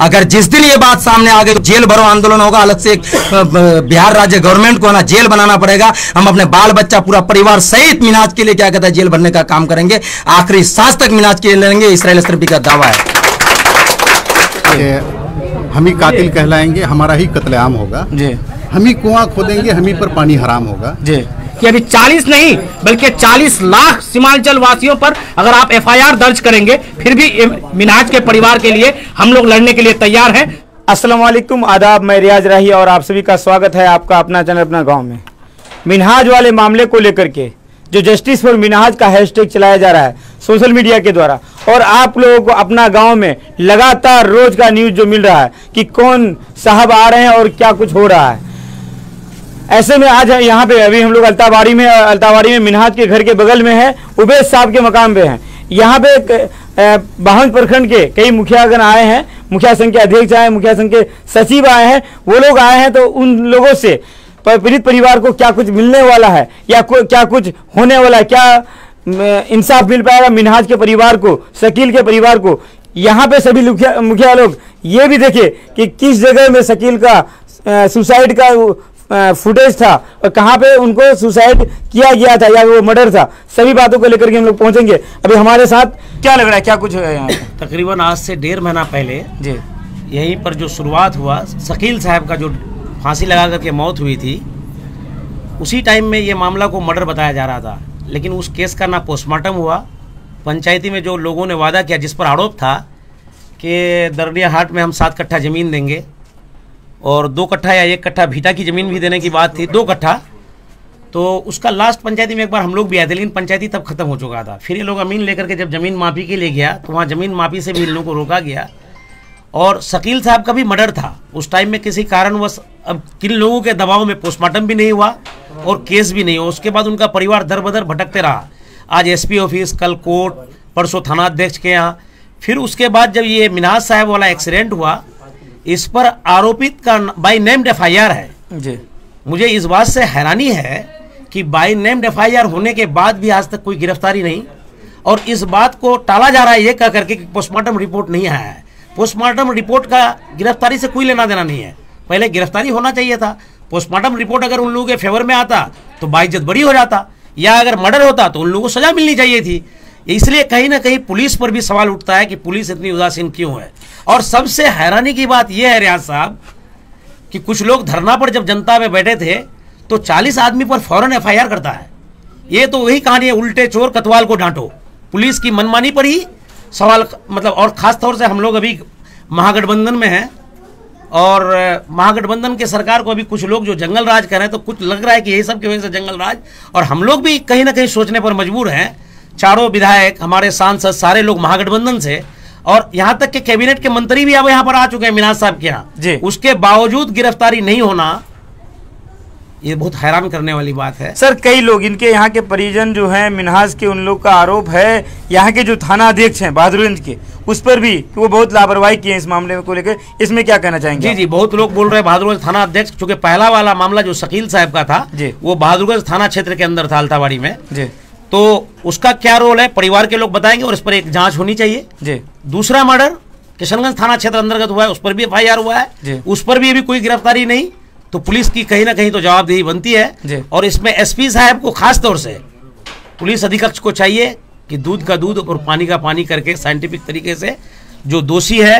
अगर जिस दिन ये बात सामने आ गई तो जेल भरो आंदोलन होगा, अलग से एक बिहार राज्य गवर्नमेंट को ना जेल बनाना पड़ेगा। हम अपने बाल बच्चा पूरा परिवार सहित मिन्हाज के लिए क्या कहता है जेल भरने का काम करेंगे, आखिरी सांस तक मिन्हाज के लिए लड़ेंगे। इसराइल असरफी का दावा है हम ही कातिल कहलाएंगे, हमारा ही कत्लेआम होगा जी, हम ही कुआं खोदेंगे, हम ही पर पानी हराम होगा जी। कि अभी 40 नहीं बल्कि 40 लाख सीमांचल वासियों पर अगर आप FIR दर्ज करेंगे फिर भी मिन्हाज के परिवार के लिए हम लोग लड़ने के लिए तैयार हैं। अस्सलाम वालेकुम, आदाब, मैं रियाज राही और आप सभी का स्वागत है आपका अपना चैनल अपना गांव में। मिन्हाज वाले मामले को लेकर के जो जस्टिस फॉर मिन्हाज का हैशटैग चलाया जा रहा है सोशल मीडिया के द्वारा, और आप लोगों को अपना गांव में लगातार रोज का न्यूज जो मिल रहा है कि कौन साहब आ रहे हैं और क्या कुछ हो रहा है, ऐसे में आज यहाँ पे अभी हम लोग अल्ताबाड़ी में मिन्हाज के घर के बगल में है, उबैद साहब के मकाम पे हैं। यहाँ पे बाहन प्रखंड के कई मुखियागण आए हैं, मुखिया संघ के अध्यक्ष आए, मुखिया संघ के सचिव आए हैं, वो लोग आए हैं। तो उन लोगों से पीड़ित परिवार को क्या कुछ मिलने वाला है या क्या कुछ होने वाला है, क्या इंसाफ मिल पाएगा मिन्हाज के परिवार को, शकील के परिवार को। यहाँ पे सभी मुखिया लोग ये भी देखे कि किस जगह में शकील का सुसाइड का फुटेज था और कहाँ पे उनको सुसाइड किया गया था या वो मर्डर था, सभी बातों को लेकर के हम लोग पहुंचेंगे। अभी हमारे साथ क्या लग रहा है, क्या कुछ है यहाँ? तकरीबन आज से 1.5 महीना पहले जी यहीं पर जो शुरुआत हुआ, शकील साहब का जो फांसी लगा करके मौत हुई थी, उसी टाइम में ये मामला को मर्डर बताया जा रहा था। लेकिन उस केस का ना पोस्टमार्टम हुआ, पंचायती में जो लोगों ने वादा किया, जिस पर आरोप था कि दरड़िया हाट में हम 7 कट्ठा ज़मीन देंगे और 2 कट्ठा या 1 कट्ठा भीटा की ज़मीन भी देने की बात थी, 2 कट्ठा, तो उसका लास्ट पंचायती में एक बार हम लोग भी आए थे, लेकिन पंचायती तब खत्म हो चुका था। फिर ये लोग अमीन लेकर के जब ज़मीन माफ़ी के लिए गया तो वहाँ ज़मीन माफ़ी से भी इन लोगों को रोका गया। और शकील साहब का भी मर्डर था उस टाइम में, किसी कारणवश अब किन लोगों के दबाव में पोस्टमार्टम भी नहीं हुआ और केस भी नहीं हुआ। उसके बाद उनका परिवार दर बदर भटकते रहा, आज SP ऑफिस, कल कोर्ट, परसों थानाध्यक्ष के यहाँ। फिर उसके बाद जब ये मिन्हाज साहब वाला एक्सीडेंट हुआ, इस पर आरोपित का बाई नेम्ड FIR है जी। मुझे इस बात से हैरानी है कि बाई नेम्ड FIR होने के बाद भी आज तक कोई गिरफ्तारी नहीं, और इस बात को टाला जा रहा है ये कह करके कि पोस्टमार्टम रिपोर्ट नहीं आया है। पोस्टमार्टम रिपोर्ट का गिरफ्तारी से कोई लेना देना नहीं है, पहले गिरफ्तारी होना चाहिए था। पोस्टमार्टम रिपोर्ट अगर उन लोगों के फेवर में आता तो बाइज्जत बरी हो जाता, या अगर मर्डर होता तो उन लोगों को सजा मिलनी चाहिए थी। इसलिए कहीं ना कहीं पुलिस पर भी सवाल उठता है कि पुलिस इतनी उदासीन क्यों है। और सबसे हैरानी की बात यह है रियाज साहब कि कुछ लोग धरना पर जब जनता में बैठे थे तो 40 आदमी पर फौरन FIR करता है। ये तो वही कहानी है, उल्टे चोर कतवाल को डांटो। पुलिस की मनमानी पर ही सवाल, मतलब, और ख़ास तौर से हम लोग अभी महागठबंधन में हैं और महागठबंधन के सरकार को अभी कुछ लोग जो जंगल राज कर रहे हैं, तो कुछ लग रहा है कि यही सब की वजह से जंगल राज, और हम लोग भी कहीं ना कहीं सोचने पर मजबूर हैं। चारों विधायक, हमारे सांसद, सारे लोग महागठबंधन से, और यहाँ तक कि कैबिनेट के मंत्री भी अब यहाँ पर आ चुके हैं मिन्हाज साहब के यहाँ, उसके बावजूद गिरफ्तारी नहीं होना, ये बहुत हैरान करने वाली बात है। सर, कई लोग, इनके यहाँ के परिजन जो हैं मिन्हाज के, उन लोग का आरोप है, यहाँ के जो थाना अध्यक्ष हैं बहादुरगंज के, उस पर भी कि वो बहुत लापरवाही किए इस मामले को लेकर, इसमें क्या कहना चाहेंगे? जी, बहुत लोग बोल रहे हैं बहादुरगंज थाना अध्यक्ष, चूंकि पहला वाला मामला जो शकील साहब का था वो बहादुरगंज थाना क्षेत्र के अंदर था, अल्ताबाड़ी में जी, तो उसका क्या रोल है परिवार के लोग बताएंगे और इस पर एक जांच होनी चाहिए जी। दूसरा मर्डर किशनगंज थाना क्षेत्र अंतर्गत हुआ है, उस पर भी FIR हुआ है, उस पर भी अभी कोई गिरफ्तारी नहीं, तो पुलिस की कहीं ना कहीं तो जवाबदेही बनती है। और इसमें SP साहब को खास तौर से पुलिस अधीक्षक को चाहिए कि दूध का दूध और पानी का पानी करके साइंटिफिक तरीके से जो दोषी है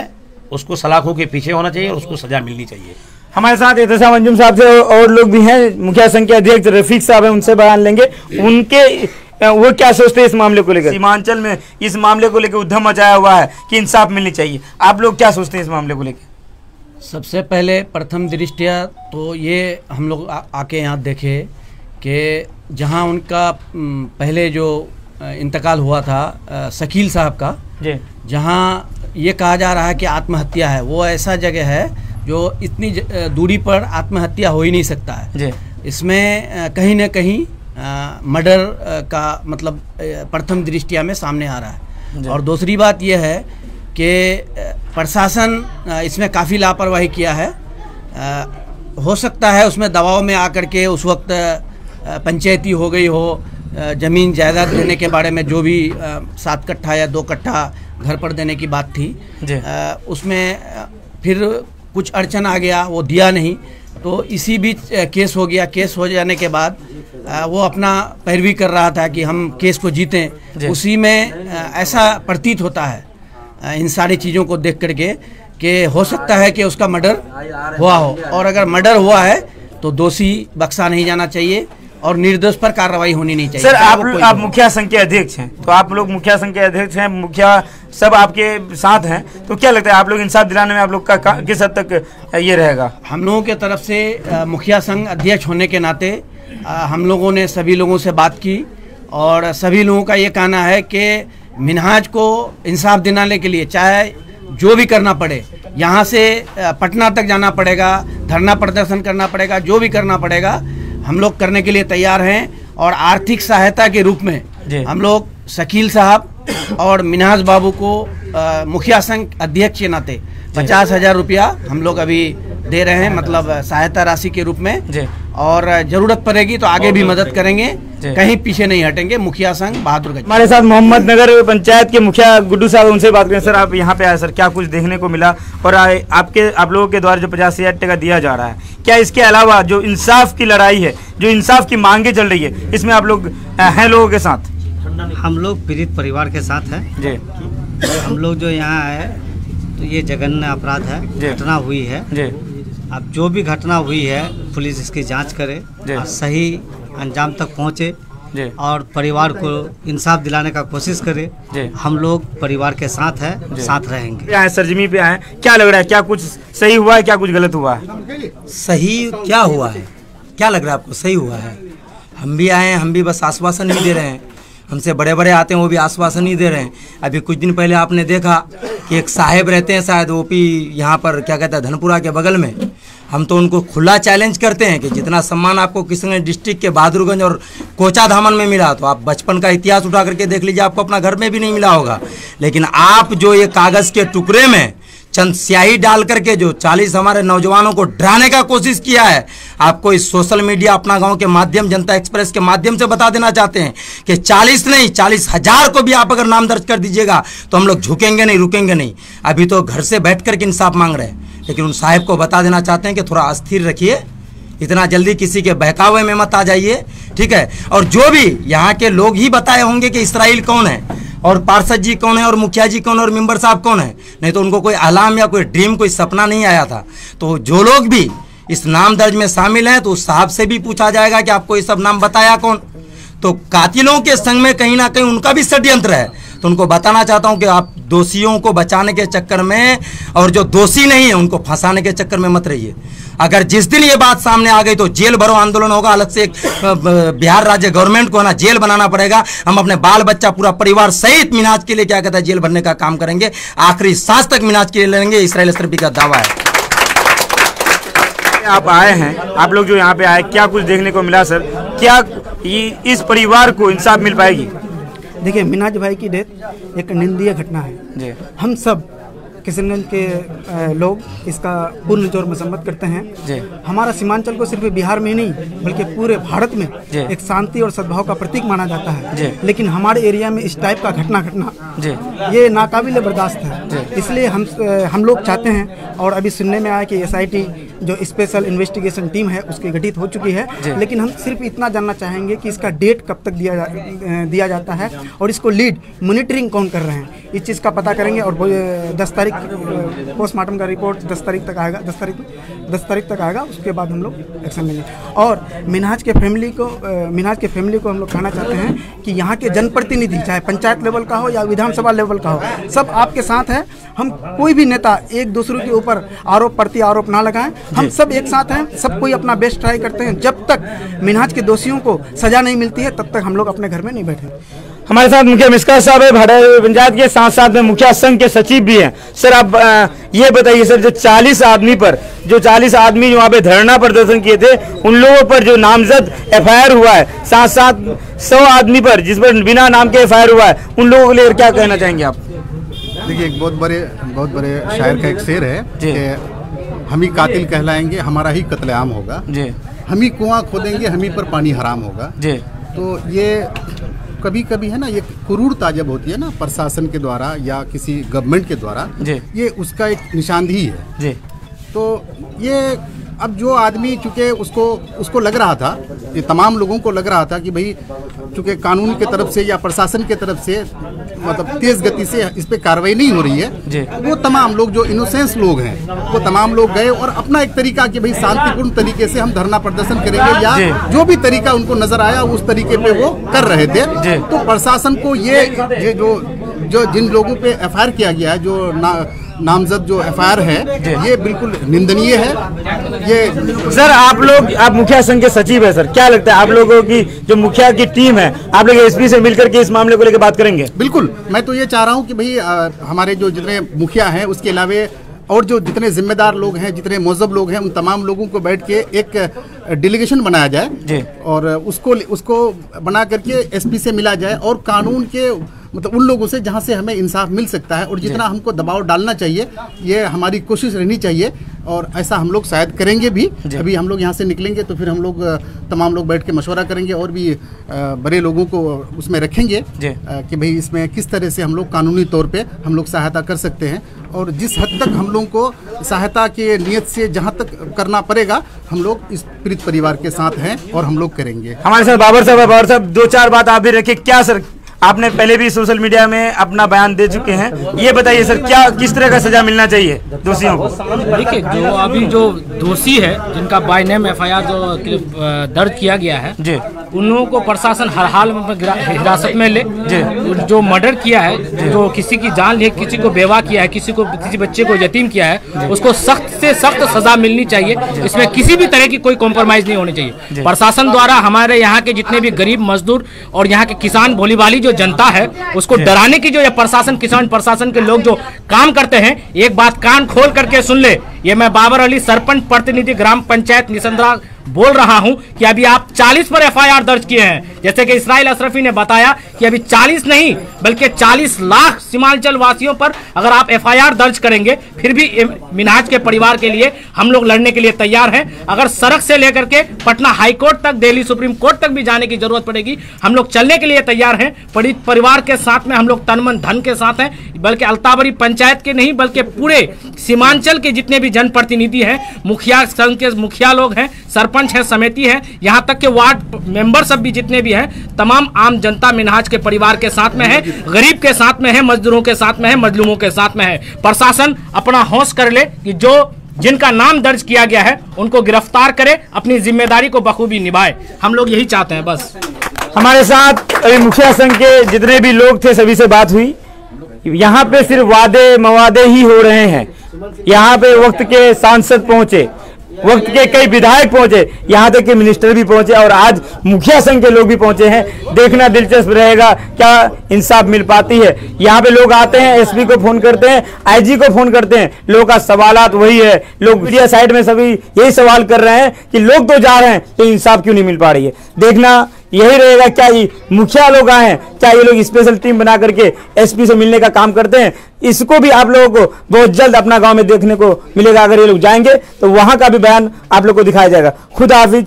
उसको सलाखों के पीछे होना चाहिए और उसको सजा मिलनी चाहिए। हमारे साथ एहतसाम अंजुम साहब से और लोग भी हैं, मुखिया संघ के अध्यक्ष रफीक साहब हैं, उनसे बयान लेंगे, उनके वो क्या सोचते हैं इस मामले को लेकर। सीमांचल में इस मामले को लेकर उद्यम मचाया हुआ है कि इंसाफ मिलनी चाहिए, आप लोग क्या सोचते हैं इस मामले को लेकर? सबसे पहले प्रथम दृष्टया तो ये हम लोग आके यहाँ देखे कि जहाँ उनका पहले जो इंतकाल हुआ था शकील साहब का, जहाँ ये कहा जा रहा है कि आत्महत्या है, वो ऐसा जगह है जो इतनी दूरी पर आत्महत्या हो ही नहीं सकता है। इसमें कहीं ना कहीं मर्डर का मतलब प्रथम दृष्टया में सामने आ रहा है। और दूसरी बात यह है कि प्रशासन इसमें काफ़ी लापरवाही किया है। हो सकता है उसमें दबाव में आकर के उस वक्त पंचायती हो गई हो, ज़मीन जायदाद देने के बारे में जो भी 7 कट्ठा या 2 कट्ठा घर पर देने की बात थी, उसमें फिर कुछ अड़चन आ गया, वो दिया नहीं, तो इसी बीच केस हो गया। केस हो जाने के बाद वो अपना पैरवी कर रहा था कि हम केस को जीतें। उसी में ऐसा प्रतीत होता है इन सारी चीज़ों को देख करके कि हो सकता है कि उसका मर्डर हुआ हो, और अगर मर्डर हुआ है तो दोषी बख्शा नहीं जाना चाहिए और निर्दोष पर कार्रवाई होनी नहीं चाहिए। सर आप मुखिया संघ के अध्यक्ष हैं, तो आप लोग मुखिया संघ के अध्यक्ष हैं, मुखिया सब आपके साथ हैं, तो क्या लगता है आप लोग इंसाफ दिलाने में आप लोग का किस हद तक ये रहेगा? हम लोगों के तरफ से मुखिया संघ अध्यक्ष होने के नाते हम लोगों ने सभी लोगों से बात की और सभी लोगों का ये कहना है कि मिन्हाज को इंसाफ दिलाने के लिए चाहे जो भी करना पड़े, यहाँ से पटना तक जाना पड़ेगा, धरना प्रदर्शन करना पड़ेगा, जो भी करना पड़ेगा हम लोग करने के लिए तैयार हैं। और आर्थिक सहायता के रूप में हम लोग शकील साहब और मिन्हाज बाबू को मुखिया संघ अध्यक्ष के नाते 50,000 रुपया हम लोग अभी दे रहे हैं, मतलब सहायता राशि के रूप में, और ज़रूरत पड़ेगी तो आगे भी मदद करेंगे, कहीं पीछे नहीं हटेंगे। मुखिया संघ बहादुरगंज। हमारे साथ मोहम्मद नगर पंचायत के मुखिया गुड्डू साहब, उनसे बात करें। सर आप यहाँ पे आए, सर क्या कुछ देखने को मिला और आप लोगों के द्वारा जो 50,000 टका दिया जा रहा है, क्या इसके अलावा जो इंसाफ की लड़ाई है, जो इंसाफ की मांगे चल रही है, इसमें आप लोग हैं लोगों के साथ? हम लोग पीड़ित परिवार के साथ हैं जी। हम लोग जो यहाँ आए तो ये जघन्य अपराध है, घटना हुई है जी। अब जो भी घटना हुई है पुलिस इसकी जांच करे और सही अंजाम तक पहुँचे और परिवार को इंसाफ दिलाने का कोशिश करे। हम लोग परिवार के साथ हैं, साथ रहेंगे। आए सरजमी पे आए, क्या लग रहा है, क्या कुछ सही हुआ है, क्या कुछ गलत हुआ है? सही क्या हुआ है, क्या लग रहा है आपको सही हुआ है? हम भी आए हैं, हम भी बस आश्वासन नहीं दे रहे हैं, हमसे बड़े बड़े आते हैं वो भी आश्वासन नहीं दे रहे हैं। अभी कुछ दिन पहले आपने देखा कि एक साहेब रहते हैं शायद ओपी यहाँ पर क्या कहता है धनपुरा के बगल में, हम तो उनको खुला चैलेंज करते हैं कि जितना सम्मान आपको किशनगंज डिस्ट्रिक्ट के बहादुरगंज और कोचा धामन में मिला तो आप बचपन का इतिहास उठा करके देख लीजिए, आपको अपना घर में भी नहीं मिला होगा। लेकिन आप जो ये कागज़ के टुकड़े में चंद स्याही डाल करके जो 40 हमारे नौजवानों को डराने का कोशिश किया है, आपको इस सोशल मीडिया अपना गांव के माध्यम जनता एक्सप्रेस के माध्यम से बता देना चाहते हैं कि 40 नहीं 40,000 को भी आप अगर नाम दर्ज कर दीजिएगा तो हम लोग झुकेंगे नहीं, रुकेंगे नहीं। अभी तो घर से बैठ करके इंसाफ मांग रहे हैं, लेकिन उन साहिब को बता देना चाहते हैं कि थोड़ा अस्थिर रखिए, इतना जल्दी किसी के बहकावे में मत आ जाइए, ठीक है। और जो भी यहाँ के लोग ही बताए होंगे कि इसराइल कौन है और पार्षद जी कौन है और मुखिया जी कौन है और मेंबर साहब कौन है, नहीं तो उनको कोई अलाम या कोई ड्रीम, कोई सपना नहीं आया था। तो जो लोग भी इस नाम दर्ज में शामिल हैं तो उस साहब से भी पूछा जाएगा कि आपको ये सब नाम बताया कौन। तो कातिलों के संग में कहीं ना कहीं उनका भी षड्यंत्र है। तो उनको बताना चाहता हूं कि आप दोषियों को बचाने के चक्कर में और जो दोषी नहीं है उनको फंसाने के चक्कर में मत रहिए। अगर जिस दिन ये बात सामने आ गई तो जेल भरो आंदोलन होगा, अलग से एक बिहार राज्य गवर्नमेंट को ना जेल बनाना पड़ेगा। हम अपने बाल बच्चा पूरा परिवार सहित मिन्हाज के लिए क्या कहता है जेल भरने का काम करेंगे, आखिरी सांस तक मिन्हाज के लिए लड़ेंगे, इसराइल असरफी का दावा है। आप आए हैं, आप लोग जो यहाँ पे आए, क्या कुछ देखने को मिला सर? क्या इस परिवार को इंसाफ मिल पाएगी? देखिए, मिन्हाज भाई की डेथ एक निंदनीय घटना है जी। हम सब किशनगंज के लोग इसका पूर्ण जोर मसम्मत करते हैं जी। हमारा सीमांचल को सिर्फ बिहार में ही नहीं बल्कि पूरे भारत में एक शांति और सद्भाव का प्रतीक माना जाता है, लेकिन हमारे एरिया में इस टाइप का घटना घटना ये नाकाबिले बर्दाश्त है। इसलिए हम लोग चाहते हैं, और अभी सुनने में आया कि SIT जो स्पेशल इन्वेस्टिगेशन टीम है उसकी गठित हो चुकी है, लेकिन हम सिर्फ इतना जानना चाहेंगे कि इसका डेट कब तक दिया जाता है और इसको लीड मॉनिटरिंग कौन कर रहे हैं, इस चीज़ का पता करेंगे। और 10 तारीख पोस्टमार्टम का रिपोर्ट 10 तारीख तक आएगा, 10 तारीख तक आएगा, उसके बाद हम लोग एक्शन लेंगे। और मिन्हाज के फैमिली को हम लोग कहना चाहते हैं कि यहाँ के जनप्रतिनिधि चाहे पंचायत लेवल का हो या विधानसभा लेवल का हो, सब आपके साथ है। हम कोई भी नेता एक दूसरे के ऊपर आरोप प्रति आरोप ना लगाएं, हम सब एक साथ हैं, सब कोई अपना बेस्ट ट्राई करते हैं। जब तक मिन्हाज के दोषियों को सजा नहीं मिलती है तब तक हम लोग अपने घर में नहीं बैठे। हमारे साथ मुखिया मिस्का साहब है भाड़ा पंचायत के, साथ साथ में मुखिया संघ के सचिव भी हैं। सर आप ये बताइए सर, जो 40 आदमी जो वहाँ पे धरना प्रदर्शन किए थे उन लोगों पर जो नामजद FIR हुआ है, साथ साथ 100 आदमी पर जिस पर बिना नाम के FIR हुआ है, उन लोगों के लिए क्या कहना चाहेंगे आप? देखिए, एक बहुत बड़े शायर का एक शेर है कि हम ही कातिल कहलाएंगे, हमारा ही कत्लेआम होगा, हम ही कुआं खोदेंगे, हम ही पर पानी हराम होगा। तो ये कभी कभी है ना, ये क्रूरता जब होती है ना प्रशासन के द्वारा या किसी गवर्नमेंट के द्वारा, ये उसका एक निशानदेही है जी। तो ये अब जो आदमी, चूंकि उसको लग रहा था, ये तमाम लोगों को लग रहा था कि भाई चूंकि कानून की तरफ से या प्रशासन की तरफ से मतलब तेज गति से इस पे कार्रवाई नहीं हो रही है, वो तमाम लोग जो इनोसेंस लोग हैं वो तमाम लोग गए और अपना एक तरीका कि भाई शांतिपूर्ण तरीके से हम धरना प्रदर्शन करेंगे या जो भी तरीका उनको नजर आया उस तरीके पे वो कर रहे थे। तो प्रशासन को ये जो जिन लोगों पे एफआईआर किया गया है, जो नामजद जो एफआईआर है, ये बिल्कुल निंदनीय है। ये सर, आप मुखिया संघ के सचिव है सर, क्या लगता है आप लोगों की जो मुखिया की टीम है, आप लोग एसपी से मिलकर के इस मामले को लेकर बात करेंगे? बिल्कुल, मैं तो ये चाह रहा हूँ कि भाई हमारे जो जितने मुखिया हैं उसके अलावे और जो जितने जिम्मेदार लोग हैं, जितने मोहज़्ज़ब लोग हैं, उन तमाम लोगों को बैठ के एक डेलीगेशन बनाया जाए और उसको बना करके एसपी से मिला जाए और कानून के मतलब उन लोगों से जहां से हमें इंसाफ मिल सकता है और जितना हमको दबाव डालना चाहिए, ये हमारी कोशिश रहनी चाहिए और ऐसा हम लोग शायद करेंगे भी। अभी हम लोग यहाँ से निकलेंगे तो फिर हम लोग तमाम लोग बैठ के मशवरा करेंगे और भी बड़े लोगों को उसमें रखेंगे कि भाई इसमें किस तरह से हम लोग कानूनी तौर पे हम लोग सहायता कर सकते हैं और जिस हद तक हम लोगों को सहायता के नियत से जहाँ तक करना पड़ेगा हम लोग इस पीड़ित परिवार के साथ हैं और हम लोग करेंगे। हमारे साथ बाबर साहब, 2-4 बात आप भी रखिए। क्या सर, आपने पहले भी सोशल मीडिया में अपना बयान दे चुके हैं, ये बताइए सर, क्या किस तरह का सजा मिलना चाहिए दोषियों को? देखिए, जो अभी जो दोषी है जिनका बाय नेम एफआईआर जो दर्ज किया गया है जी, उन लोगों को प्रशासन हर हाल में हिरासत में ले। जो मर्डर किया है, जो किसी की जान ले, किसी को बेवा किया है, किसी बच्चे को यतीम किया है, उसको सख्त से सख्त सजा मिलनी चाहिए। इसमें किसी भी तरह की कोई कॉम्प्रोमाइज नहीं होनी चाहिए। प्रशासन द्वारा हमारे यहाँ के जितने भी गरीब मजदूर और यहाँ के किसान भोली भाली जो जनता है उसको डराने की जो ये प्रशासन, किसान प्रशासन के लोग जो काम करते हैं, एक बात कान खोल करके सुन ले, ये मैं बाबर अली, सरपंच प्रतिनिधि ग्राम पंचायत निसंद्रा बोल रहा हूं कि अभी आप 40 पर एफआईआर दर्ज किए हैं। जैसे कि इसराइल अशरफी ने बताया कि अभी 40 नहीं बल्कि 40 लाख सीमांचल वासियों पर अगर आप एफआईआर दर्ज करेंगे, फिर भी मिन्हाज के परिवार के लिए हम लोग लड़ने के लिए तैयार हैं। अगर सड़क से लेकर के पटना हाईकोर्ट तक, दिल्ली सुप्रीम कोर्ट तक भी जाने की जरूरत पड़ेगी, हम लोग चलने के लिए तैयार हैं। पीड़ित परिवार के साथ में हम लोग तन मन धन के साथ हैं, बल्कि अल्ताबरी पंचायत के नहीं बल्कि पूरे सीमांचल के जितने भी जनप्रतिनिधि हैं, मुखिया संघ के मुखिया लोग हैं, सरपंच है, समिति है, यहाँ तक के वार्ड मेंबर सब भी जितने भी हैं, तमाम आम जनता मिन्हाज के परिवार के साथ में है, गरीब के साथ में है, मजदूरों के साथ में है, मजलूमों के साथ में है। प्रशासन अपना होश कर ले कि जो जिनका नाम दर्ज किया गया है उनको गिरफ्तार करे, अपनी जिम्मेदारी को बखूबी निभाए। हम लोग यही चाहते हैं बस। हमारे साथ अभी मुखिया संघ के जितने भी लोग थे सभी से बात हुई। यहाँ पे सिर्फ वादे मवादे ही हो रहे हैं। यहाँ पे वक्त के सांसद पहुंचे, वक्त के कई विधायक पहुंचे, यहाँ तक के मिनिस्टर भी पहुंचे और आज मुखिया संघ के लोग भी पहुंचे हैं। देखना दिलचस्प रहेगा क्या इंसाफ मिल पाती है। यहाँ पे लोग आते हैं, एसपी को फोन करते हैं, आईजी को फोन करते हैं, लोगों का सवालात वही है। लोग मीडिया साइड में सभी यही सवाल कर रहे हैं कि लोग तो जा रहे हैं तो इंसाफ क्यों नहीं मिल पा रही है। देखना यही रहेगा, क्या ये मुखिया लोग आए हैं, क्या ये लोग स्पेशल टीम बना करके एसपी से मिलने का काम करते हैं। इसको भी आप लोगों को बहुत जल्द अपना गांव में देखने को मिलेगा। अगर ये लोग जाएंगे तो वहां का भी बयान आप लोग को दिखाया जाएगा। खुदा हाफिज।